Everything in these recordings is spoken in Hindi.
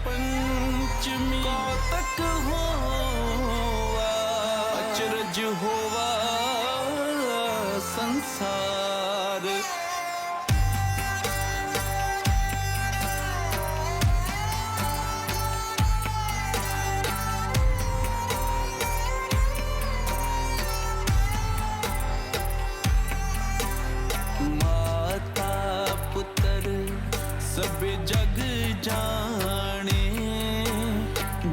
पंचमी कौतक होवा अचरज होवा संसार। माता पुत्र सब जग जाने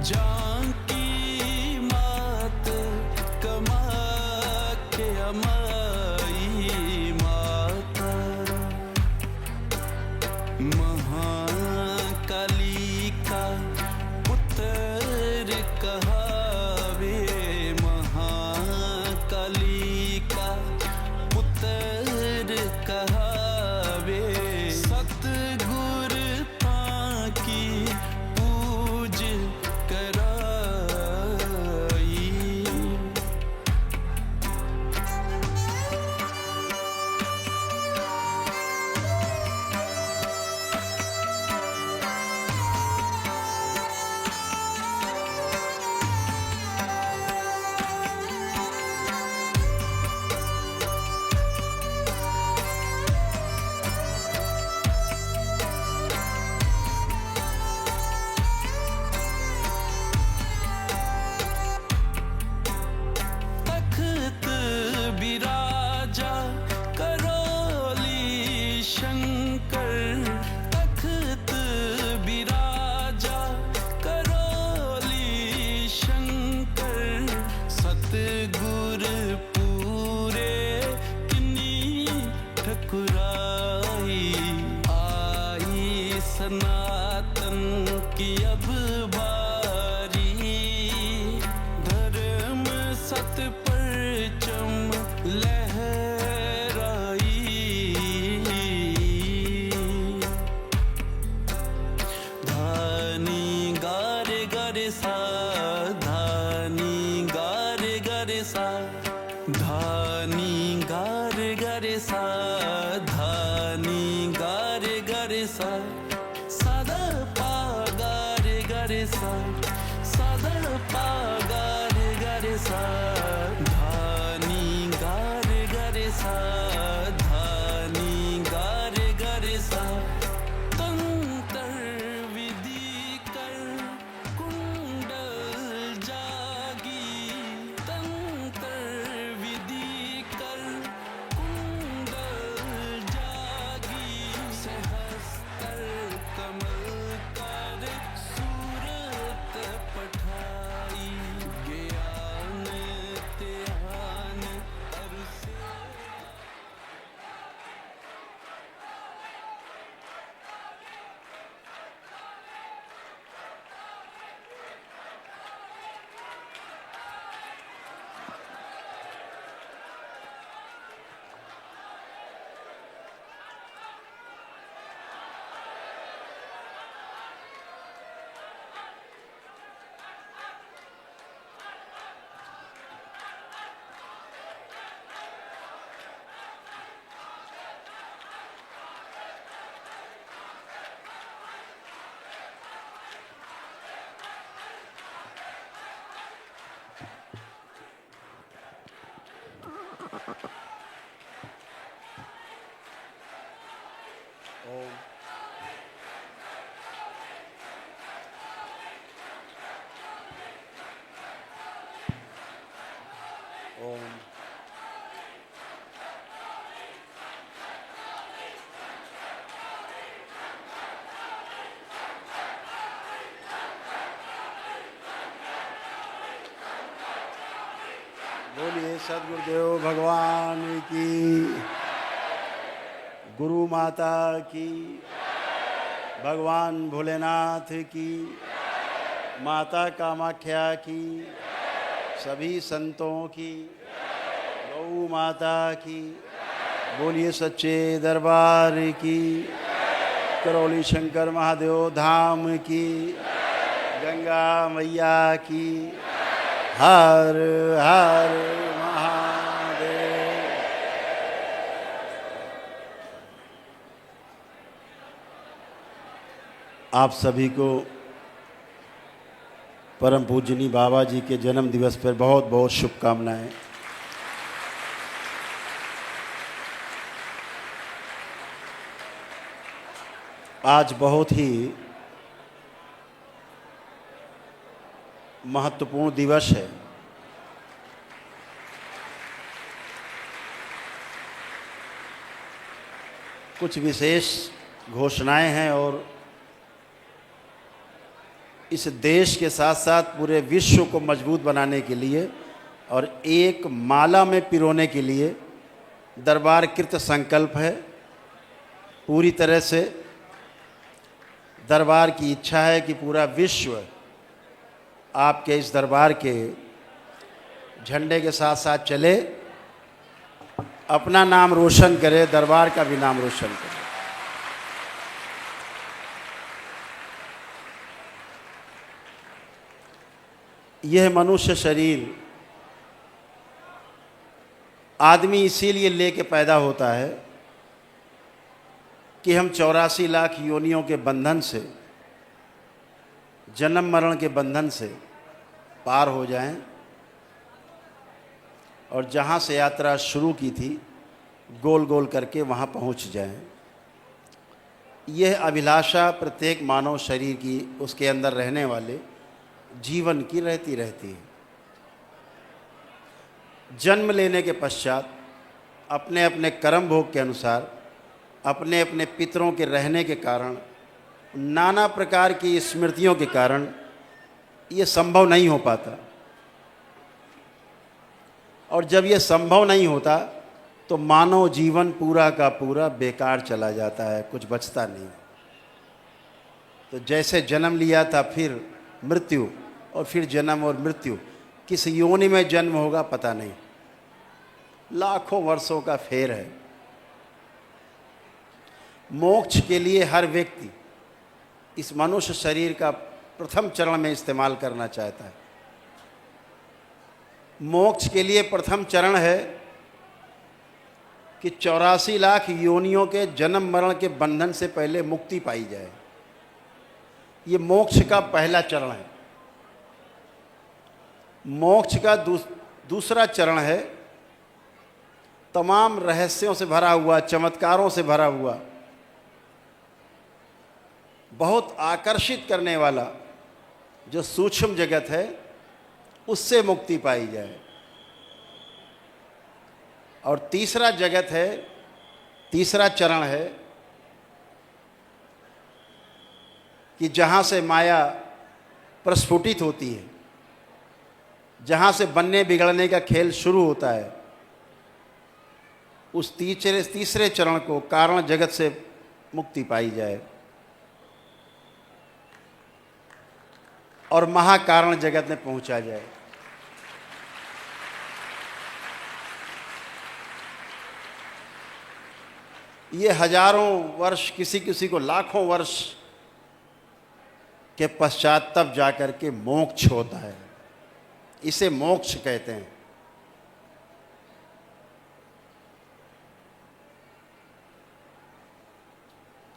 जानकी मात कमाख्या माई माता। महाकाली का पुत्र कहावे महाकाली का पुत्र कहावे। सतगुर पाकी पूज कराई। तख्त बिराजा करोली शंकर तख्त बिराजा करोली शंकर। सतगुर पूरे किन्नी ठकुराई आई सनातन की अब बारी। धर्म सत परचम लहराई। धानी गारे गारे सा धानी गारे गारे सा धानी गारे गारे सा धानी गारे गारे सा सादा पा गारे गारे सा सादा पा गारे गारे सा धानी गारे गारे सा धानी गारे गारे सा। तंत्र विधि कर कुंडल जागी तंत्र विधि कर कुंडल जागी। सहस्त्र कमल कर सूरत पठाई ज्ञान ध्यान अरुसे। ओम ओम बोलिए सद्गुरुदेव भगवान की, गुरु माता की, भगवान भोलेनाथ की, माता कामाख्या की, सभी संतों की, गौ माता की। बोलिए सच्चे दरबार की, करौली शंकर महादेव धाम की, गंगा मैया की। हर हर महादेव। आप सभी को परम पूजनी बाबा जी के जन्म दिवस पर बहुत बहुत शुभकामनाएं। आज बहुत ही महत्वपूर्ण दिवस है। कुछ विशेष घोषणाएं हैं और इस देश के साथ साथ पूरे विश्व को मजबूत बनाने के लिए और एक माला में पिरोने के लिए दरबार कृत संकल्प है। पूरी तरह से दरबार की इच्छा है कि पूरा विश्व आपके इस दरबार के झंडे के साथ साथ चले, अपना नाम रोशन करे, दरबार का भी नाम रोशन करे। यह मनुष्य शरीर आदमी इसीलिए लेके पैदा होता है कि हम 84 लाख योनियों के बंधन से, जन्म मरण के बंधन से पार हो जाएं और जहाँ से यात्रा शुरू की थी गोल गोल करके वहाँ पहुँच जाएं। यह अभिलाषा प्रत्येक मानव शरीर की, उसके अंदर रहने वाले जीवन की रहती है। जन्म लेने के पश्चात अपने अपने कर्म भोग के अनुसार, अपने अपने पितरों के रहने के कारण, नाना प्रकार की स्मृतियों के कारण ये संभव नहीं हो पाता। और जब ये संभव नहीं होता तो मानव जीवन पूरा का पूरा बेकार चला जाता है, कुछ बचता नहीं। तो जैसे जन्म लिया था, फिर मृत्यु, और फिर जन्म और मृत्यु, किस योनि में जन्म होगा पता नहीं, लाखों वर्षों का फेर है। मोक्ष के लिए हर व्यक्ति इस मनुष्य शरीर का प्रथम चरण में इस्तेमाल करना चाहता है। मोक्ष के लिए प्रथम चरण है कि 84 लाख योनियों के जन्म मरण के बंधन से पहले मुक्ति पाई जाए। ये मोक्ष का पहला चरण है। मोक्ष का दूसरा चरण है तमाम रहस्यों से भरा हुआ, चमत्कारों से भरा हुआ, बहुत आकर्षित करने वाला जो सूक्ष्म जगत है, उससे मुक्ति पाई जाए। और तीसरा जगत है, तीसरा चरण है कि जहाँ से माया प्रस्फुटित होती है, जहाँ से बनने बिगड़ने का खेल शुरू होता है, उस तीसरे चरण को कारण जगत से मुक्ति पाई जाए और महाकारण जगत में पहुंचा जाए। ये हजारों वर्ष, किसी किसी को लाखों वर्ष के पश्चात तब जाकर के मोक्ष होता है। इसे मोक्ष कहते हैं।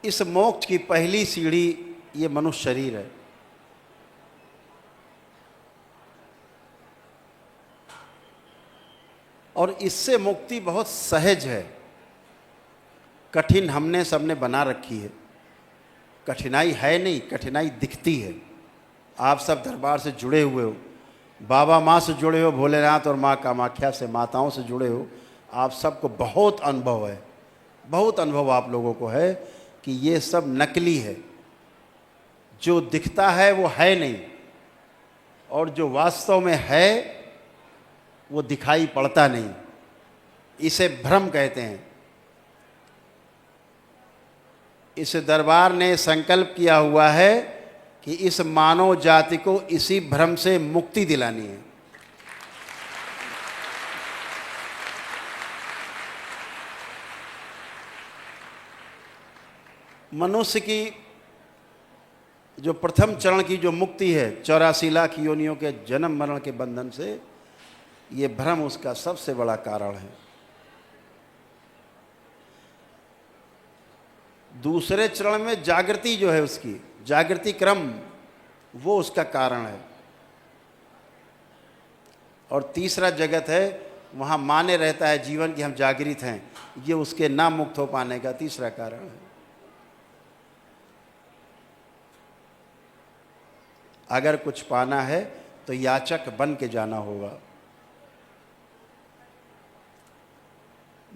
इस मोक्ष की पहली सीढ़ी ये मनुष्य शरीर है। और इससे मुक्ति बहुत सहज है। कठिन हमने सबने बना रखी है। कठिनाई है नहीं, कठिनाई दिखती है। आप सब दरबार से जुड़े हुए हो, बाबा माँ से जुड़े हो, भोलेनाथ और माँ कामाख्या से, माताओं से जुड़े हो। आप सबको बहुत अनुभव है, बहुत अनुभव आप लोगों को है कि ये सब नकली है। जो दिखता है वो है नहीं, और जो वास्तव में है वो दिखाई पड़ता नहीं। इसे भ्रम कहते हैं। इस दरबार ने संकल्प किया हुआ है कि इस मानव जाति को इसी भ्रम से मुक्ति दिलानी है। मनुष्य की जो प्रथम चरण की जो मुक्ति है 84 लाख योनियों के जन्म मरण के बंधन से, ये भ्रम उसका सबसे बड़ा कारण है। दूसरे चरण में जागृति जो है उसकी, जागृति क्रम वो उसका कारण है। और तीसरा जगत है, वहाँ माने रहता है जीवन कि हम जागृत हैं, ये उसके ना मुक्त हो पाने का तीसरा कारण है। अगर कुछ पाना है तो याचक बन के जाना होगा।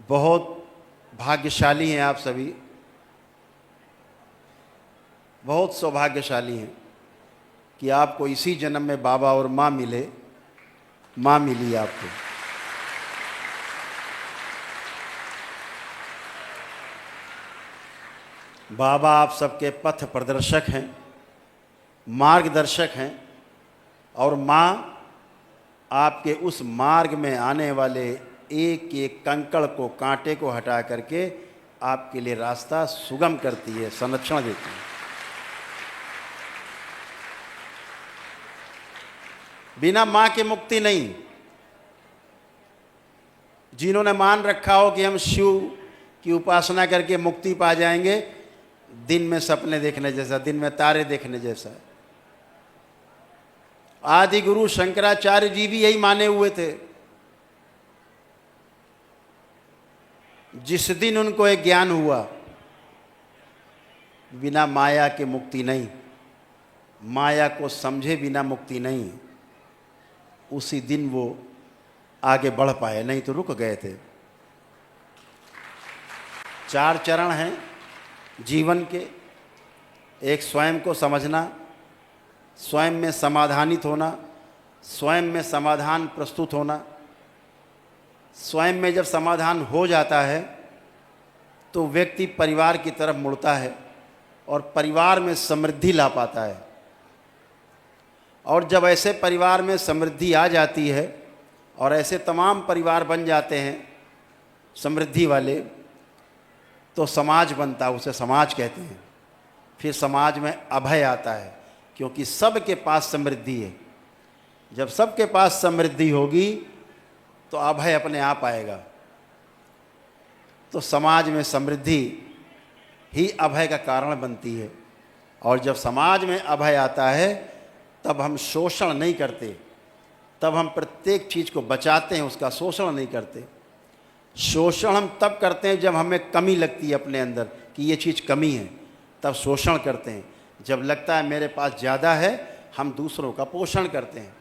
बहुत भाग्यशाली हैं आप सभी, बहुत सौभाग्यशाली हैं कि आपको इसी जन्म में बाबा और माँ मिले, माँ मिली आपको। बाबा आप सबके पथ प्रदर्शक हैं, मार्गदर्शक हैं, और माँ आपके उस मार्ग में आने वाले एक एक कंकड़ को, कांटे को हटा करके आपके लिए रास्ता सुगम करती है, संरक्षण देती है। बिना माँ के मुक्ति नहीं। जिन्होंने मान रखा हो कि हम शिव की उपासना करके मुक्ति पा जाएंगे, दिन में सपने देखने जैसा, दिन में तारे देखने जैसा। आदि गुरु शंकराचार्य जी भी यही माने हुए थे। जिस दिन उनको एक ज्ञान हुआ बिना माया के मुक्ति नहीं, माया को समझे बिना मुक्ति नहीं, उसी दिन वो आगे बढ़ पाए, नहीं तो रुक गए थे। 4 चरण हैं जीवन के। एक स्वयं को समझना, स्वयं में समाधानित होना, स्वयं में समाधान प्रस्तुत होना। स्वयं में जब समाधान हो जाता है तो व्यक्ति परिवार की तरफ मुड़ता है और परिवार में समृद्धि ला पाता है। और जब ऐसे परिवार में समृद्धि आ जाती है और ऐसे तमाम परिवार बन जाते हैं समृद्धि वाले, तो समाज बनता है, उसे समाज कहते हैं। फिर समाज में अभय आता है, क्योंकि सबके पास समृद्धि है। जब सबके पास समृद्धि होगी तो अभय अपने आप आएगा। तो समाज में समृद्धि ही अभय का कारण बनती है। और जब समाज में अभय आता है तब हम शोषण नहीं करते, तब हम प्रत्येक चीज़ को बचाते हैं, उसका शोषण नहीं करते। शोषण हम तब करते हैं जब हमें कमी लगती है अपने अंदर कि ये चीज़ कमी है, तब शोषण करते हैं। जब लगता है मेरे पास ज़्यादा है, हम दूसरों का पोषण करते हैं।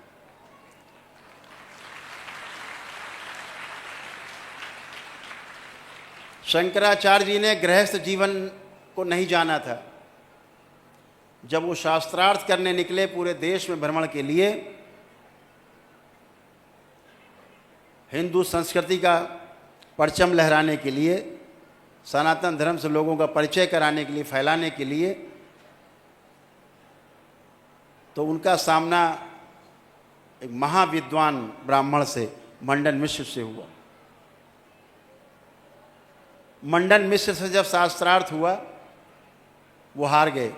शंकराचार्य जी ने गृहस्थ जीवन को नहीं जाना था। जब वो शास्त्रार्थ करने निकले पूरे देश में भ्रमण के लिए, हिंदू संस्कृति का परचम लहराने के लिए, सनातन धर्म से लोगों का परिचय कराने के लिए, फैलाने के लिए, तो उनका सामना एक महाविद्वान ब्राह्मण से, मंडन मिश्र से हुआ। मंडन मिश्र से जब शास्त्रार्थ हुआ, वो हार गए।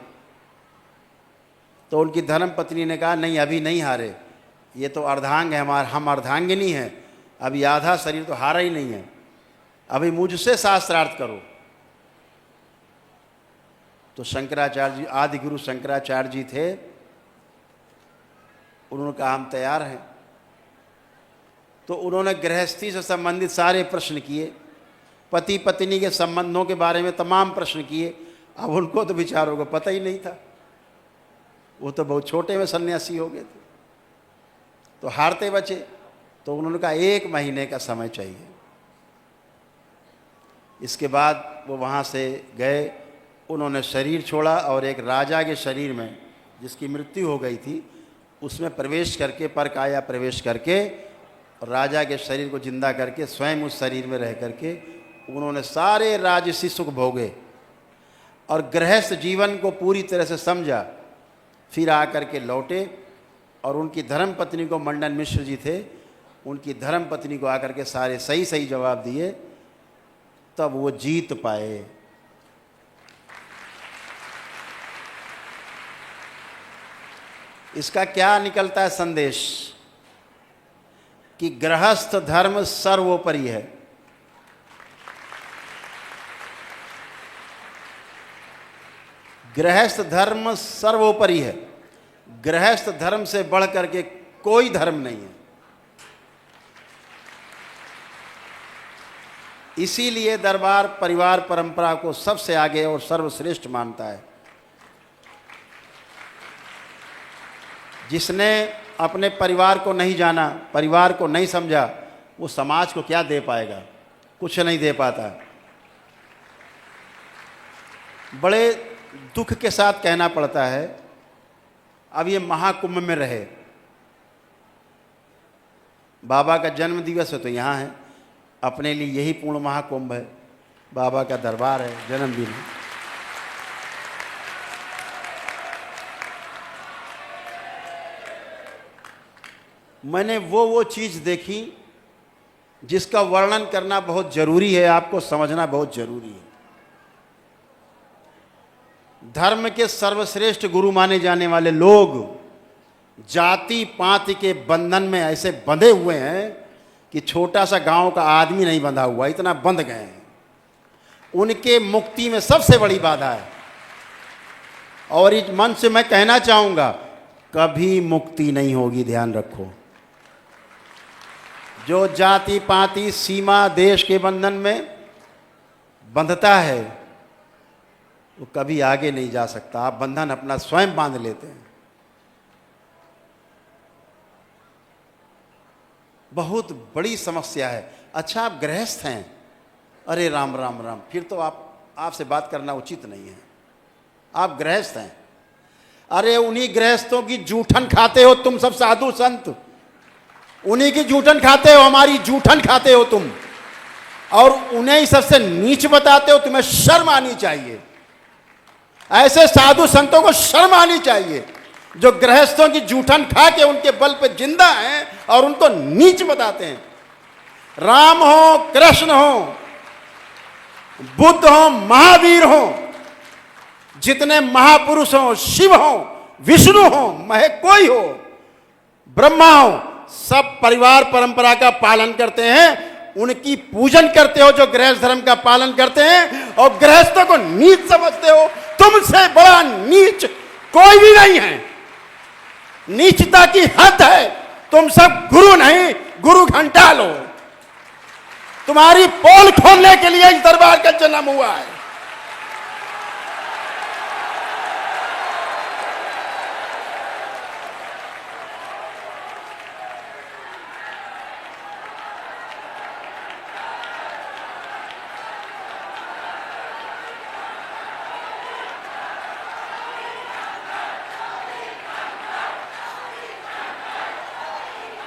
तो उनकी धर्म पत्नी ने कहा, नहीं अभी नहीं हारे, ये तो अर्धांग है हमारा, हम अर्धांगिनी हैं, अभी आधा शरीर तो हारा ही नहीं है, अभी मुझसे शास्त्रार्थ करो। तो शंकराचार्य जी, आदि गुरु शंकराचार्य जी थे, उन्होंने कहा हम तैयार हैं। तो उन्होंने गृहस्थी से संबंधित सारे प्रश्न किए, पति पत्नी के संबंधों के बारे में तमाम प्रश्न किए। अब उनको तो बेचारों को पता ही नहीं था, वो तो बहुत छोटे में सन्यासी हो गए थे, तो हारते बचे। तो उन्होंने कहा 1 महीने का समय चाहिए। इसके बाद वो वहाँ से गए, उन्होंने शरीर छोड़ा और एक राजा के शरीर में, जिसकी मृत्यु हो गई थी, उसमें प्रवेश करके, परकाया प्रवेश करके, राजा के शरीर को जिंदा करके स्वयं उस शरीर में रह करके उन्होंने सारे राजसी सुख भोगे और गृहस्थ जीवन को पूरी तरह से समझा। फिर आकर के लौटे और उनकी धर्म पत्नी को, मंडन मिश्र जी थे, उनकी धर्म पत्नी को आकर के सारे सही सही जवाब दिए, तब वो जीत पाए। इसका क्या निकलता है संदेश? कि गृहस्थ धर्म सर्वोपरि है। गृहस्थ धर्म सर्वोपरि है। गृहस्थ धर्म से बढ़ करके कोई धर्म नहीं है। इसीलिए दरबार परिवार परंपरा को सबसे आगे और सर्वश्रेष्ठ मानता है। जिसने अपने परिवार को नहीं जाना, परिवार को नहीं समझा, वो समाज को क्या दे पाएगा? कुछ नहीं दे पाता। बड़े दुख के साथ कहना पड़ता है, अब ये महाकुंभ में रहे, बाबा का जन्म दिवस है तो यहाँ है, अपने लिए यही पूर्ण महाकुंभ है, बाबा का दरबार है, जन्मदिन है। मैंने वो चीज़ देखी जिसका वर्णन करना बहुत ज़रूरी है, आपको समझना बहुत ज़रूरी है। धर्म के सर्वश्रेष्ठ गुरु माने जाने वाले लोग जाति पाति के बंधन में ऐसे बंधे हुए हैं कि छोटा सा गांव का आदमी नहीं बंधा हुआ, इतना बंध गए हैं। उनके मुक्ति में सबसे बड़ी बाधा है। और इस मन से मैं कहना चाहूँगा, कभी मुक्ति नहीं होगी, ध्यान रखो। जो जाति पाति सीमा देश के बंधन में बंधता है वो कभी आगे नहीं जा सकता। आप बंधन अपना स्वयं बांध लेते हैं। बहुत बड़ी समस्या है। अच्छा, आप गृहस्थ हैं, अरे राम राम राम, फिर तो आपसे बात करना उचित नहीं है। आप गृहस्थ हैं, अरे उन्हीं गृहस्थों की जूठन खाते हो तुम सब साधु संत, उन्हीं की जूठन खाते हो, हमारी जूठन खाते हो तुम, और उन्हें ही सबसे नीच बताते हो। तुम्हें शर्म आनी चाहिए। ऐसे साधु संतों को शर्म आनी चाहिए जो गृहस्थों की जूठन खा के उनके बल पे जिंदा हैं और उनको नीच बताते हैं। राम हो, कृष्ण हो, बुद्ध हो, महावीर हो, जितने महापुरुष हो, शिव हो, विष्णु हो, महे कोई हो, ब्रह्मा हो, सब परिवार परंपरा का पालन करते हैं। उनकी पूजन करते हो जो गृहस्थ धर्म का पालन करते हैं, और गृहस्थों को नीच समझते हो। तुमसे बड़ा नीच कोई भी नहीं है। नीचता की हद है। तुम सब गुरु नहीं, गुरु घंटा लो। तुम्हारी पोल खोलने के लिए इस दरबार का जन्म हुआ है।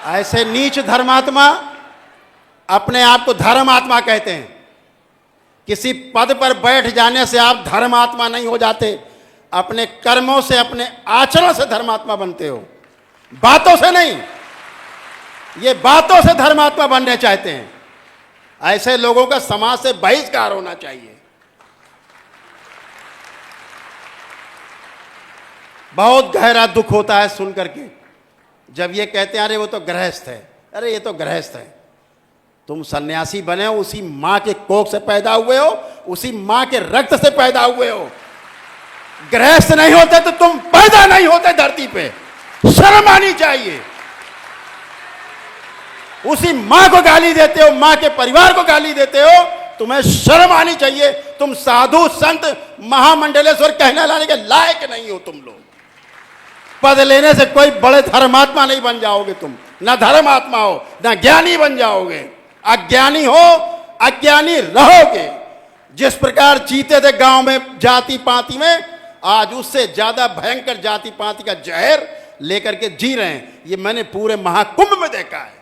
ऐसे नीच धर्मात्मा अपने आप को धर्मात्मा कहते हैं। किसी पद पर बैठ जाने से आप धर्मात्मा नहीं हो जाते। अपने कर्मों से, अपने आचरण से धर्मात्मा बनते हो, बातों से नहीं। ये बातों से धर्मात्मा बनने चाहते हैं। ऐसे लोगों का समाज से बहिष्कार होना चाहिए। बहुत गहरा दुख होता है सुन करके जब ये कहते हैं अरे वो तो गृहस्थ है। अरे ये तो गृहस्थ है। तुम सन्यासी बने हो, उसी मां के कोख से पैदा हुए हो, उसी मां के रक्त से पैदा हुए हो। गृहस्थ नहीं होते तो तुम पैदा नहीं होते धरती पे। शर्म आनी चाहिए। उसी मां को गाली देते हो, मां के परिवार को गाली देते हो, तुम्हें शर्म आनी चाहिए। तुम साधु संत महामंडलेश्वर कहने लाने के लायक नहीं हो। तुम लोग पद लेने से कोई बड़े धर्मात्मा नहीं बन जाओगे। तुम ना धर्मात्मा हो, ना ज्ञानी बन जाओगे। अज्ञानी हो, अज्ञानी रहोगे। जिस प्रकार जीते थे गांव में जाति पाति में, आज उससे ज्यादा भयंकर जाति पाति का जहर लेकर के जी रहे हैं। ये मैंने पूरे महाकुंभ में देखा है।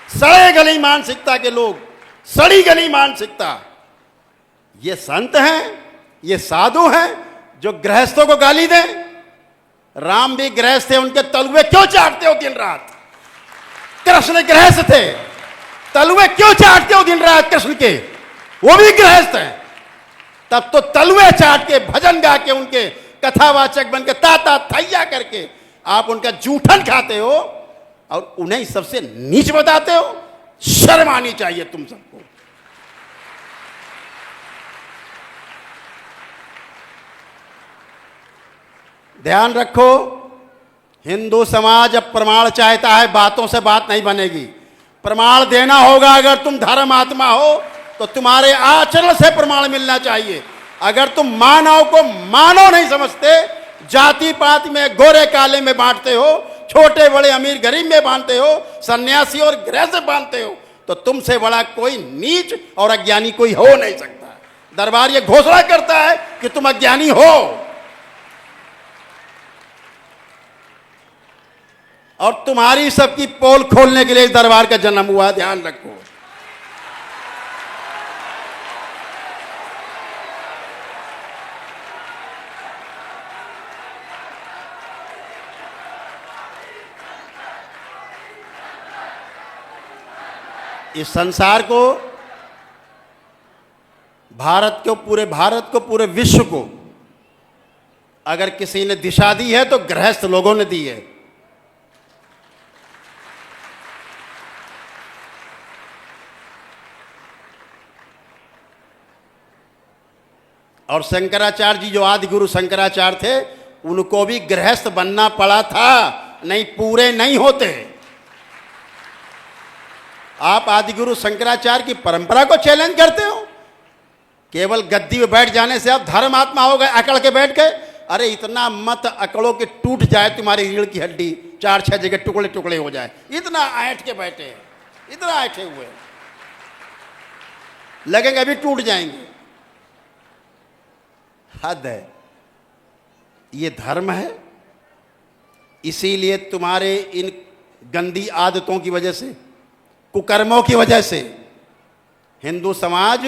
सड़े गली मानसिकता के लोग, सड़ी गली मानसिकता। ये संत हैं, ये साधु हैं जो गृहस्थों को गाली दें। राम भी गृहस्थ थे, उनके तलवे क्यों चाटते हो दिन रात? कृष्ण गृहस्थ थे, तलवे क्यों चाटते हो दिन रात कृष्ण के? वो भी गृहस्थ हैं। तब तो तलवे चाट के, भजन गा के, उनके कथावाचक बन के, ताता थैया करके आप उनका जूठन खाते हो और उन्हें सबसे नीच बताते हो। शर्म आनी चाहिए तुम सबको। ध्यान रखो, हिंदू समाज अब प्रमाण चाहता है, बातों से बात नहीं बनेगी। प्रमाण देना होगा। अगर तुम धर्मात्मा हो तो तुम्हारे आचरण से प्रमाण मिलना चाहिए। अगर तुम मानव को मानव नहीं समझते, जाति पाति में, गोरे काले में बांटते हो, छोटे बड़े अमीर गरीब में बांटते हो, सन्यासी और गृह से बांटते हो, तो तुमसे बड़ा कोई नीच और अज्ञानी कोई हो नहीं सकता। दरबार ये घोषणा करता है कि तुम अज्ञानी हो, और तुम्हारी सबकी पोल खोलने के लिए इस दरबार का जन्म हुआ। ध्यान रखो। इस संसार को, भारत को, पूरे विश्व को अगर किसी ने दिशा दी है तो गृहस्थ लोगों ने दी है। और शंकराचार्य जी, जो आदि गुरु शंकराचार्य थे, उनको भी गृहस्थ बनना पड़ा था, नहीं पूरे नहीं होते। आप आदिगुरु शंकराचार्य की परंपरा को चैलेंज करते हो। केवल गद्दी में बैठ जाने से आप धर्मात्मा हो गए, अकड़ के बैठ गए। अरे इतना मत अकड़ो कि टूट जाए तुम्हारी रीढ़ की हड्डी, 4-6 जगह टुकड़े टुकड़े हो जाए। इतना ऐंठ के बैठे हैं, इतना ऐंठे हुए, लगेंगे अभी टूट जाएंगे। हद है। ये धर्म है। इसीलिए तुम्हारे इन गंदी आदतों की वजह से, कुकर्मों की वजह से हिंदू समाज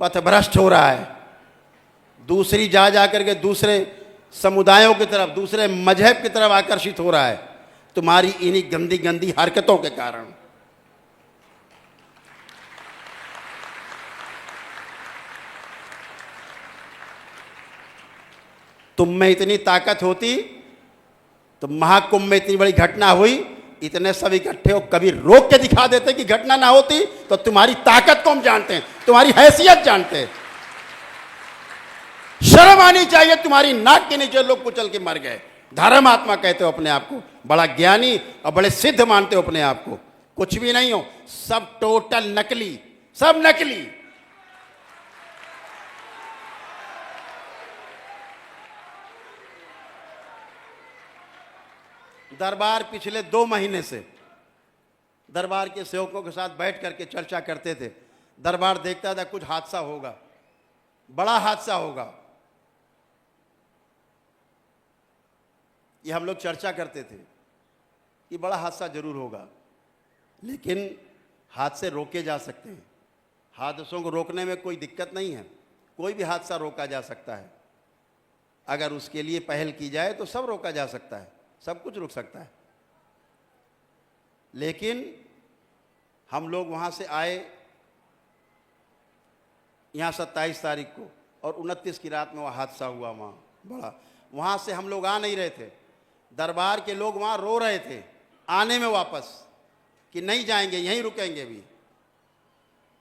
पथभ्रष्ट हो रहा है। दूसरी जा करके दूसरे समुदायों की तरफ, दूसरे मजहब की तरफ आकर्षित हो रहा है, तुम्हारी इन्हीं गंदी गंदी हरकतों के कारण। तुम में इतनी ताकत होती तो महाकुंभ में इतनी बड़ी घटना हुई, इतने सब इकट्ठे हो, कभी रोक के दिखा देते कि घटना ना होती। तो तुम्हारी ताकत को हम जानते हैं, तुम्हारी हैसियत जानते हैं। शर्म आनी चाहिए। तुम्हारी नाक के नीचे लोग कुचल के मर गए। धर्मात्मा कहते हो अपने आप को, बड़ा ज्ञानी और बड़े सिद्ध मानते हो अपने आप को। कुछ भी नहीं हो, सब टोटल नकली, सब नकली। दरबार पिछले 2 महीने से दरबार के सेवकों के साथ बैठ करके चर्चा करते थे। दरबार देखता था कुछ हादसा होगा, बड़ा हादसा होगा। ये हम लोग चर्चा करते थे कि बड़ा हादसा जरूर होगा, लेकिन हादसे रोके जा सकते हैं। हादसों को रोकने में कोई दिक्कत नहीं है। कोई भी हादसा रोका जा सकता है। अगर उसके लिए पहल की जाए तो सब रोका जा सकता है, सब कुछ रुक सकता है। लेकिन हम लोग वहाँ से आए यहाँ 27 तारीख को, और 29 की रात में वह हादसा हुआ वहाँ बड़ा। वहाँ से हम लोग आ नहीं रहे थे। दरबार के लोग वहाँ रो रहे थे आने में वापस, कि नहीं जाएंगे, यहीं रुकेंगे भी।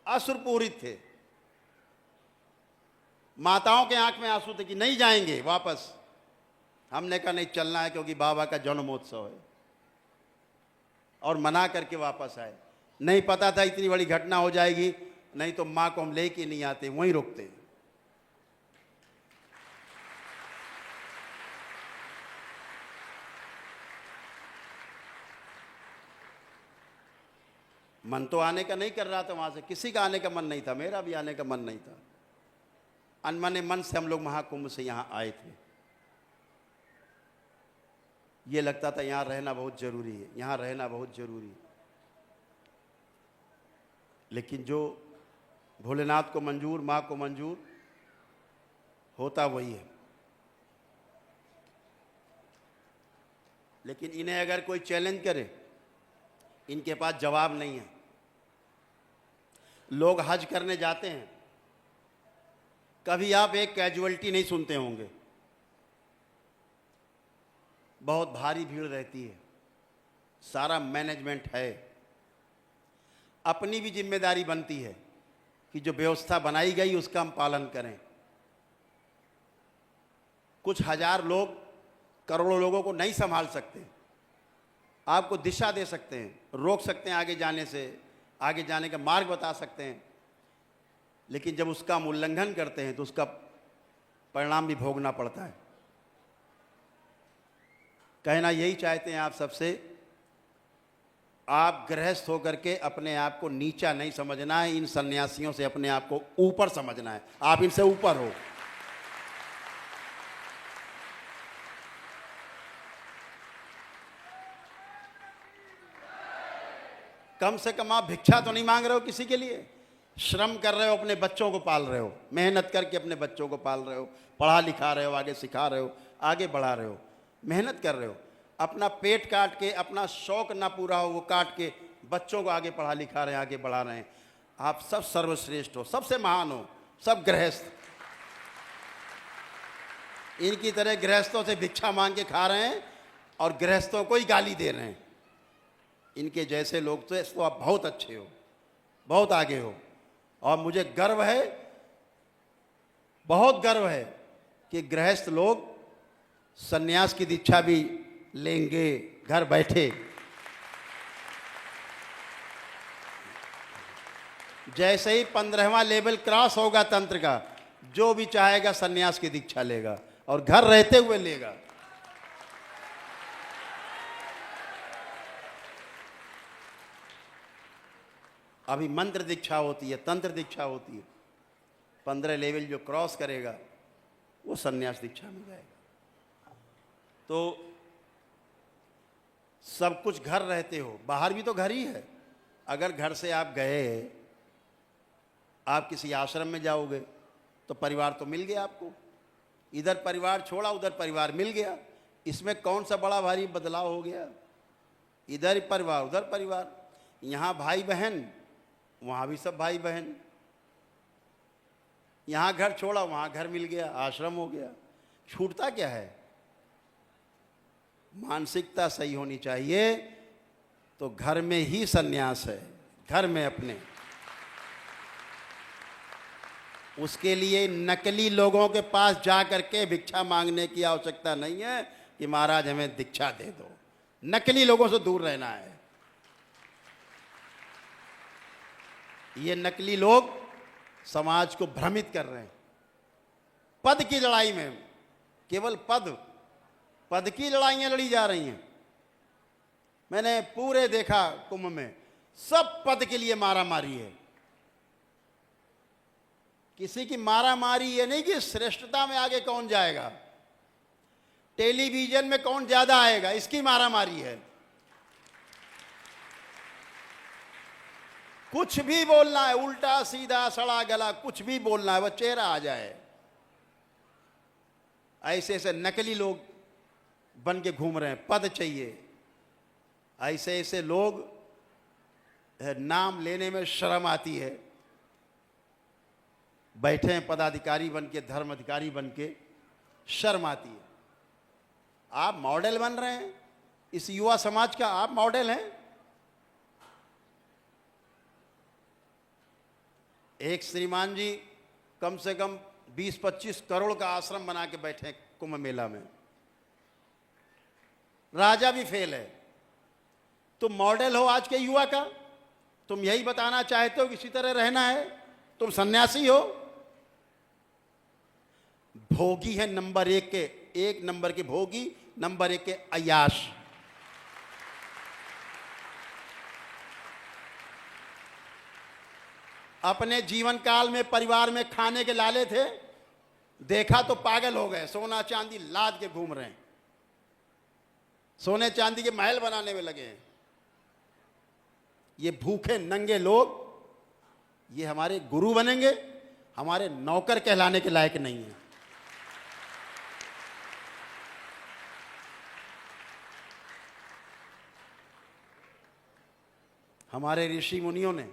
असुरपूरित थे। माताओं के आंख में आंसू थे कि नहीं जाएंगे वापस। हमने कहा नहीं, चलना है, क्योंकि बाबा का जन्मोत्सव है, और मना करके वापस आए। नहीं पता था इतनी बड़ी घटना हो जाएगी, नहीं तो माँ को हम लेके नहीं आते, वहीं रुकते। मन तो आने का नहीं कर रहा था, वहां से किसी का आने का मन नहीं था, मेरा भी आने का मन नहीं था। अनमने मन से हम लोग महाकुंभ से यहाँ आए थे। ये लगता था यहाँ रहना बहुत जरूरी है, यहाँ रहना बहुत जरूरी है। लेकिन जो भोलेनाथ को मंजूर, माँ को मंजूर होता वही है। लेकिन इन्हें अगर कोई चैलेंज करे, इनके पास जवाब नहीं है। लोग हज करने जाते हैं, कभी आप एक कैजुअलिटी नहीं सुनते होंगे। बहुत भारी भीड़ रहती है, सारा मैनेजमेंट है। अपनी भी जिम्मेदारी बनती है कि जो व्यवस्था बनाई गई उसका हम पालन करें। कुछ हजार लोग करोड़ों लोगों को नहीं संभाल सकते, आपको दिशा दे सकते हैं, रोक सकते हैं आगे जाने से, आगे जाने का मार्ग बता सकते हैं, लेकिन जब उसका हम उल्लंघन करते हैं तो उसका परिणाम भी भोगना पड़ता है। कहना यही चाहते हैं आप सबसे, आप गृहस्थ होकर के अपने आप को नीचा नहीं समझना है, इन सन्यासियों से अपने आप को ऊपर समझना है, आप इनसे ऊपर हो। कम से कम आप भिक्षा तो नहीं मांग रहे हो किसी के लिए, श्रम कर रहे हो, अपने बच्चों को पाल रहे हो, मेहनत करके अपने बच्चों को पाल रहे हो, पढ़ा लिखा रहे हो, आगे सिखा रहे हो, आगे बढ़ा रहे हो, मेहनत कर रहे हो, अपना पेट काट के, अपना शौक ना पूरा हो वो काट के बच्चों को आगे पढ़ा लिखा रहे हैं, आगे बढ़ा रहे हैं। आप सब सर्वश्रेष्ठ हो, सबसे महान हो, सब गृहस्थ। इनकी तरह गृहस्थों से भिक्षा मांग के खा रहे हैं और गृहस्थों को ही गाली दे रहे हैं। इनके जैसे लोग तो आप बहुत अच्छे हो, बहुत आगे हो, और मुझे गर्व है, बहुत गर्व है कि गृहस्थ लोग सन्यास की दीक्षा भी लेंगे घर बैठे। जैसे ही 15वां लेवल क्रॉस होगा तंत्र का, जो भी चाहेगा सन्यास की दीक्षा लेगा और घर रहते हुए लेगा। अभी मंत्र दीक्षा होती है, तंत्र दीक्षा होती है, 15 लेवल जो क्रॉस करेगा वो सन्यास दीक्षा में जाएगा। तो सब कुछ घर रहते हो, बाहर भी तो घर ही है। अगर घर से आप गए, आप किसी आश्रम में जाओगे तो परिवार तो मिल गया आपको, इधर परिवार छोड़ा उधर परिवार मिल गया, इसमें कौन सा बड़ा भारी बदलाव हो गया। इधर परिवार उधर परिवार, यहाँ भाई बहन वहाँ भी सब भाई बहन, यहाँ घर छोड़ा वहाँ घर मिल गया, आश्रम हो गया। छूटता क्या है? मानसिकता सही होनी चाहिए। तो घर में ही सन्यास है, घर में अपने। उसके लिए नकली लोगों के पास जा करके भिक्षा मांगने की आवश्यकता नहीं है कि महाराज हमें दीक्षा दे दो। नकली लोगों से दूर रहना है। ये नकली लोग समाज को भ्रमित कर रहे हैं। पद की लड़ाई में, केवल पद की लड़ाइयां लड़ी जा रही हैं। मैंने पूरे देखा कुंभ में, सब पद के लिए मारा मारी है। किसी की मारा मारी ये नहीं कि श्रेष्ठता में आगे कौन जाएगा, टेलीविजन में कौन ज्यादा आएगा, इसकी मारा मारी है। कुछ भी बोलना है, उल्टा सीधा सड़ा गला कुछ भी बोलना है, वह चेहरा आ जाए। ऐसे ऐसे नकली लोग बन के घूम रहे हैं, पद चाहिए। ऐसे ऐसे लोग नाम लेने में शर्म आती है, बैठे हैं पदाधिकारी बन के, धर्म अधिकारी बन के, शर्म आती है। आप मॉडल बन रहे हैं, इस युवा समाज का आप मॉडल हैं। एक श्रीमान जी कम से कम 20-25 करोड़ का आश्रम बना के बैठे हैं कुंभ मेला में, राजा भी फेल है। तुम मॉडल हो आज के युवा का, तुम यही बताना चाहते हो कि इसी तरह रहना है, तुम सन्यासी हो। भोगी है नंबर 1 के, 1 नंबर के भोगी, नंबर 1 के अय्याश। अपने जीवन काल में परिवार में खाने के लाले थे, देखा तो पागल हो गए, सोना चांदी लाद के घूम रहे हैं, सोने चांदी के महल बनाने में लगे हैं। ये भूखे नंगे लोग ये हमारे गुरु बनेंगे, हमारे नौकर कहलाने के लायक नहीं है। हमारे ऋषि मुनियों ने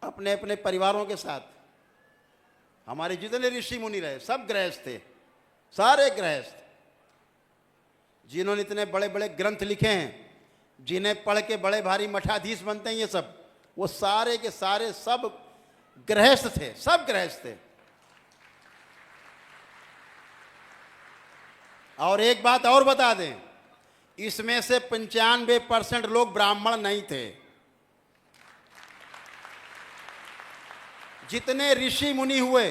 अपने अपने परिवारों के साथ, हमारे जितने ऋषि मुनि रहे सब गृहस्थ थे, सारे गृहस्थ। जिन्होंने इतने बड़े बड़े ग्रंथ लिखे हैं, जिन्हें पढ़ के बड़े भारी मठाधीश बनते हैं, ये सब, वो सारे के सारे सब गृहस्थ थे, सब गृहस्थ थे। और एक बात और बता दें, इसमें से 95% लोग ब्राह्मण नहीं थे। जितने ऋषि मुनि हुए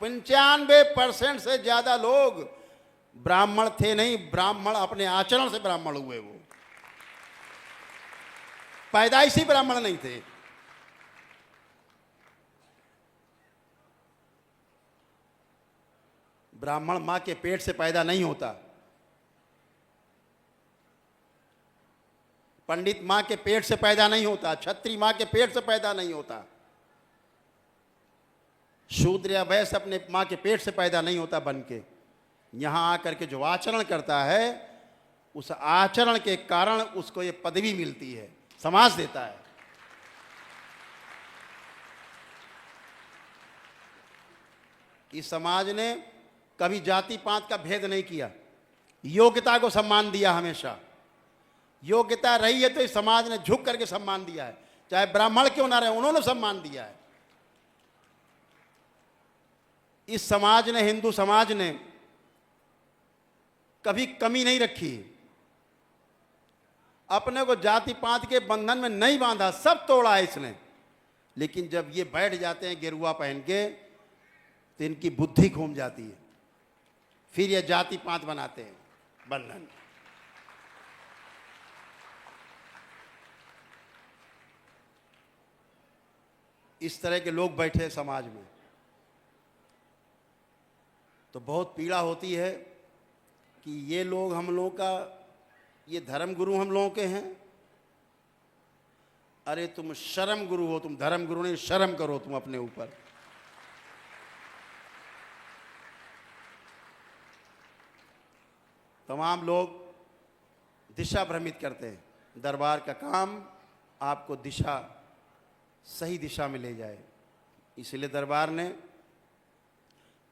95% से ज्यादा लोग ब्राह्मण थे नहीं, ब्राह्मण अपने आचरण से ब्राह्मण हुए, वो पैदाइशी ब्राह्मण नहीं थे। ब्राह्मण मां के पेट से पैदा नहीं होता, पंडित मां के पेट से पैदा नहीं होता, क्षत्रिय मां के पेट से पैदा नहीं होता, शूद्र या वैश्य अपने मां के पेट से पैदा नहीं होता बन के। यहां आकर के जो आचरण करता है, उस आचरण के कारण उसको ये पदवी मिलती है, समाज देता है। इस समाज ने कभी जाति पात का भेद नहीं किया, योग्यता को सम्मान दिया हमेशा। योग्यता रही है तो इस समाज ने झुक करके सम्मान दिया है, चाहे ब्राह्मण क्यों ना रहे, उन्होंने सम्मान दिया है। इस समाज ने, हिंदू समाज ने कभी कमी नहीं रखी, अपने को जाति पात के बंधन में नहीं बांधा, सब तोड़ा है इसने। लेकिन जब ये बैठ जाते हैं गेरुआ पहन के, तो इनकी बुद्धि घूम जाती है, फिर ये जाति पात बनाते हैं बंधन। इस तरह के लोग बैठे समाज में, तो बहुत पीड़ा होती है कि ये लोग हम लोगों का, ये धर्म गुरु हम लोगों के हैं। अरे तुम शर्म गुरु हो, तुम धर्म गुरु नहीं, शर्म करो तुम अपने ऊपर। तमाम लोग दिशा भ्रमित करते हैं, दरबार का काम आपको दिशा, सही दिशा में ले जाए। इसलिए दरबार ने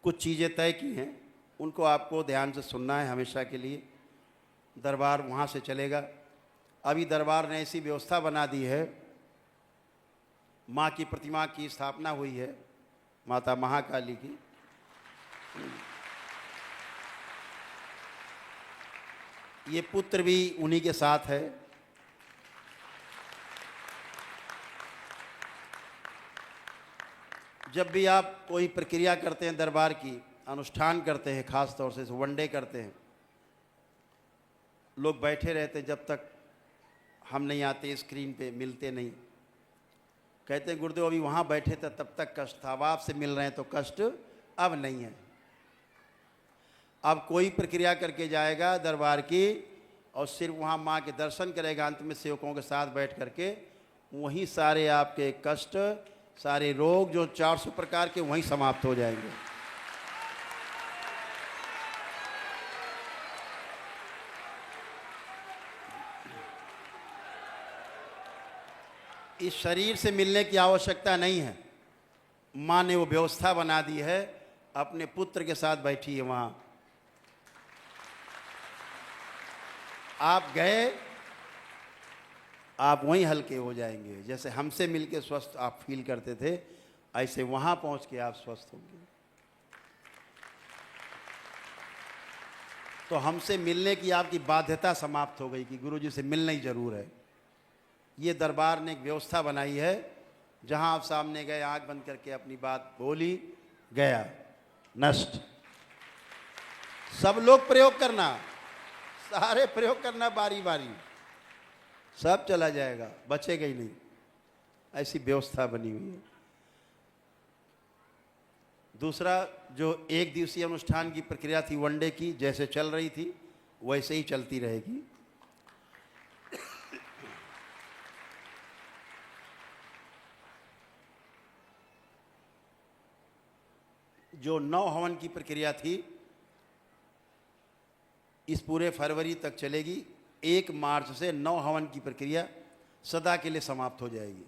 कुछ चीज़ें तय की हैं, उनको आपको ध्यान से सुनना है हमेशा के लिए। दरबार वहाँ से चलेगा। अभी दरबार ने ऐसी व्यवस्था बना दी है, माँ की प्रतिमा की स्थापना हुई है, माता महाकाली की। ये पुत्र भी उन्हीं के साथ है। जब भी आप कोई प्रक्रिया करते हैं, दरबार की अनुष्ठान करते हैं, खास तौर से वनडे करते हैं, लोग बैठे रहते हैं जब तक हम नहीं आते, स्क्रीन पे मिलते नहीं। कहते हैं गुरुदेव अभी वहाँ बैठे थे तब तक कष्ट था, अब आपसे मिल रहे हैं तो कष्ट अब नहीं है। अब कोई प्रक्रिया करके जाएगा दरबार की और सिर्फ वहाँ माँ के दर्शन करेगा, अंत में सेवकों के साथ बैठ करके, वहीं सारे आपके कष्ट, सारे रोग जो 400 प्रकार के, वहीं समाप्त हो जाएंगे। इस शरीर से मिलने की आवश्यकता नहीं है, माँ ने वो व्यवस्था बना दी है, अपने पुत्र के साथ बैठी है वहाँ। आप गए, आप वहीं हल्के हो जाएंगे। जैसे हमसे मिलके स्वस्थ आप फील करते थे, ऐसे वहाँ पहुँच के आप स्वस्थ होंगे। तो हमसे मिलने की आपकी बाध्यता समाप्त हो गई कि गुरुजी से मिलना ही जरूर है। ये दरबार ने एक व्यवस्था बनाई है, जहाँ आप सामने गए, आँख बंद करके अपनी बात बोली, गया, नष्ट। सब लोग प्रयोग करना, सारे प्रयोग करना बारी बारी, सब चला जाएगा, बचेगा ही नहीं। ऐसी व्यवस्था बनी हुई है। दूसरा, जो एक दिवसीय अनुष्ठान की प्रक्रिया थी वनडे की, जैसे चल रही थी वैसे ही चलती रहेगी। जो 9 हवन की प्रक्रिया थी, इस पूरे फरवरी तक चलेगी। 1 मार्च से 9 हवन की प्रक्रिया सदा के लिए समाप्त हो जाएगी।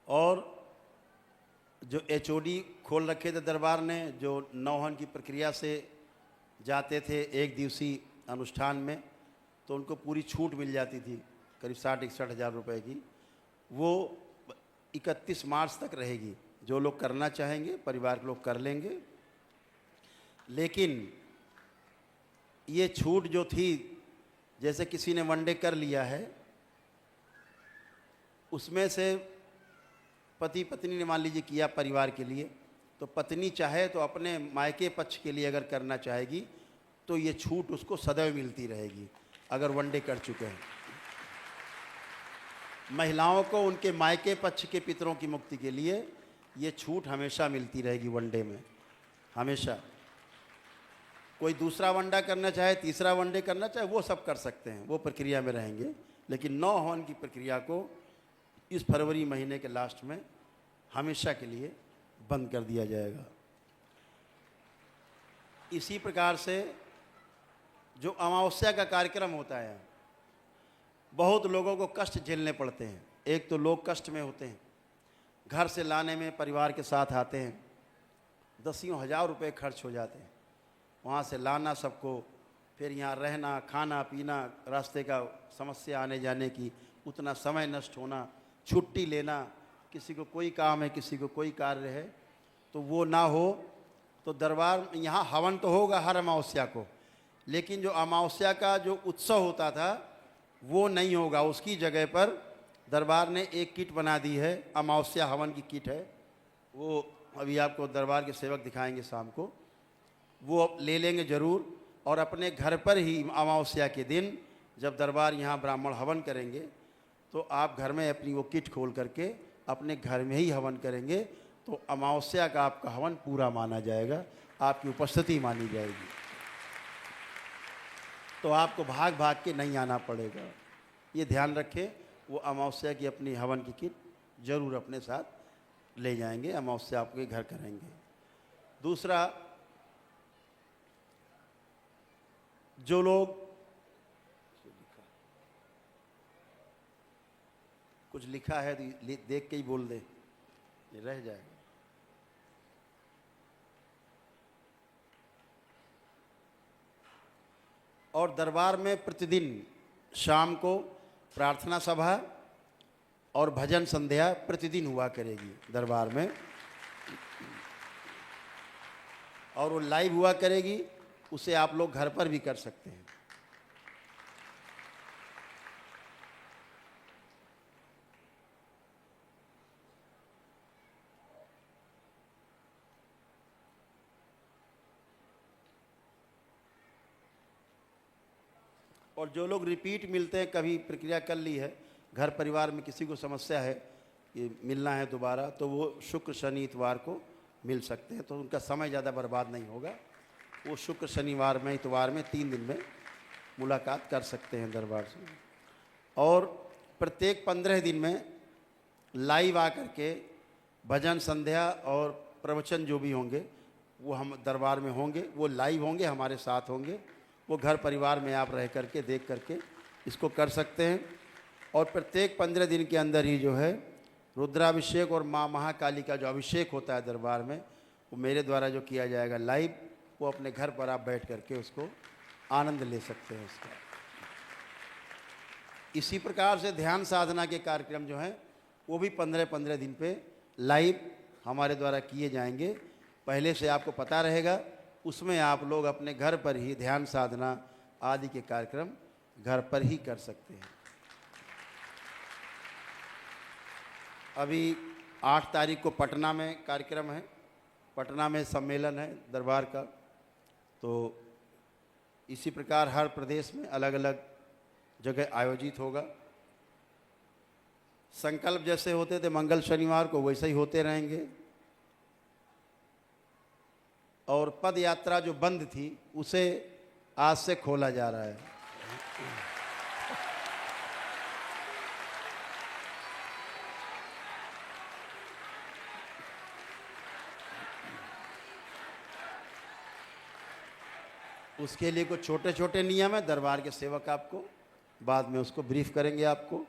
और जो HOD खोल रखे थे दरबार ने, जो 9 हवन की प्रक्रिया से जाते थे एक दिवसीय अनुष्ठान में, तो उनको पूरी छूट मिल जाती थी, करीब 60-61 हज़ार रुपए की। वो 31 मार्च तक रहेगी। जो लोग करना चाहेंगे परिवार के लोग कर लेंगे, लेकिन ये छूट जो थी, जैसे किसी ने वनडे कर लिया है, उसमें से पति पत्नी ने मान लीजिए किया परिवार के लिए, तो पत्नी चाहे तो अपने मायके पक्ष के लिए अगर करना चाहेगी तो ये छूट उसको सदैव मिलती रहेगी अगर वनडे कर चुके हैं। महिलाओं को उनके मायके पक्ष के पितरों की मुक्ति के लिए ये छूट हमेशा मिलती रहेगी वनडे में, हमेशा। कोई दूसरा वनडा करना चाहे, तीसरा वनडे करना चाहे, वो सब कर सकते हैं, वो प्रक्रिया में रहेंगे, लेकिन नौ हवन की प्रक्रिया को इस फरवरी महीने के लास्ट में हमेशा के लिए बंद कर दिया जाएगा। इसी प्रकार से जो अमावस्या का कार्यक्रम होता है, बहुत लोगों को कष्ट झेलने पड़ते हैं। एक तो लोग कष्ट में होते हैं, घर से लाने में परिवार के साथ आते हैं, दसियों हज़ार रुपए खर्च हो जाते हैं, वहाँ से लाना सबको, फिर यहाँ रहना, खाना पीना, रास्ते का समस्या आने जाने की, उतना समय नष्ट होना, छुट्टी लेना, किसी को कोई काम है, किसी को कोई कार्य है, तो वो ना हो तो दरबार यहाँ हवन तो होगा हर अमावस्या को, लेकिन जो अमावस्या का जो उत्सव होता था वो नहीं होगा। उसकी जगह पर दरबार ने एक किट बना दी है, अमावस्या हवन की किट है, वो अभी आपको दरबार के सेवक दिखाएंगे शाम को, वो ले लेंगे ज़रूर। और अपने घर पर ही अमावस्या के दिन जब दरबार यहाँ ब्राह्मण हवन करेंगे तो आप घर में अपनी वो किट खोल करके अपने घर में ही हवन करेंगे, तो अमावस्या का आपका हवन पूरा माना जाएगा, आपकी उपस्थिति मानी जाएगी। तो आपको भाग भाग के नहीं आना पड़ेगा, ये ध्यान रखें। वो अमावस्या की अपनी हवन की किट जरूर अपने साथ ले जाएंगे, अमावस्या आपके घर करेंगे। दूसरा, जो लोग कुछ लिखा है तो देख के ही बोल दे, ये रह जाएगा। और दरबार में प्रतिदिन शाम को प्रार्थना सभा और भजन संध्या प्रतिदिन हुआ करेगी दरबार में, और वो लाइव हुआ करेगी, उसे आप लोग घर पर भी कर सकते हैं। और जो लोग रिपीट मिलते हैं, कभी प्रक्रिया कर ली है, घर परिवार में किसी को समस्या है कि मिलना है दोबारा, तो वो शुक्र शनि इतवार को मिल सकते हैं, तो उनका समय ज़्यादा बर्बाद नहीं होगा। वो शुक्र शनिवार में इतवार में 3 दिन में मुलाकात कर सकते हैं दरबार से। और प्रत्येक 15 दिन में लाइव आकर के भजन संध्या और प्रवचन जो भी होंगे वो हम दरबार में होंगे, वो लाइव होंगे, हमारे साथ होंगे, वो घर परिवार में आप रह करके देख करके इसको कर सकते हैं। और प्रत्येक 15 दिन के अंदर ही जो है रुद्राभिषेक और माँ महाकाली का जो अभिषेक होता है दरबार में, वो मेरे द्वारा जो किया जाएगा लाइव, वो अपने घर पर आप बैठ करके उसको आनंद ले सकते हैं उसका। इसी प्रकार से ध्यान साधना के कार्यक्रम जो हैं वो भी 15-15 दिन पे लाइव हमारे द्वारा किए जाएंगे, पहले से आपको पता रहेगा। उसमें आप लोग अपने घर पर ही ध्यान साधना आदि के कार्यक्रम घर पर ही कर सकते हैं। अभी 8 तारीख को पटना में कार्यक्रम है, पटना में सम्मेलन है दरबार का, तो इसी प्रकार हर प्रदेश में अलग अलग जगह आयोजित होगा। संकल्प जैसे होते थे मंगल शनिवार को, वैसे ही होते रहेंगे। और पद यात्रा जो बंद थी उसे आज से खोला जा रहा है। उसके लिए कुछ छोटे छोटे नियम है, दरबार के सेवक आपको बाद में उसको ब्रीफ करेंगे आपको।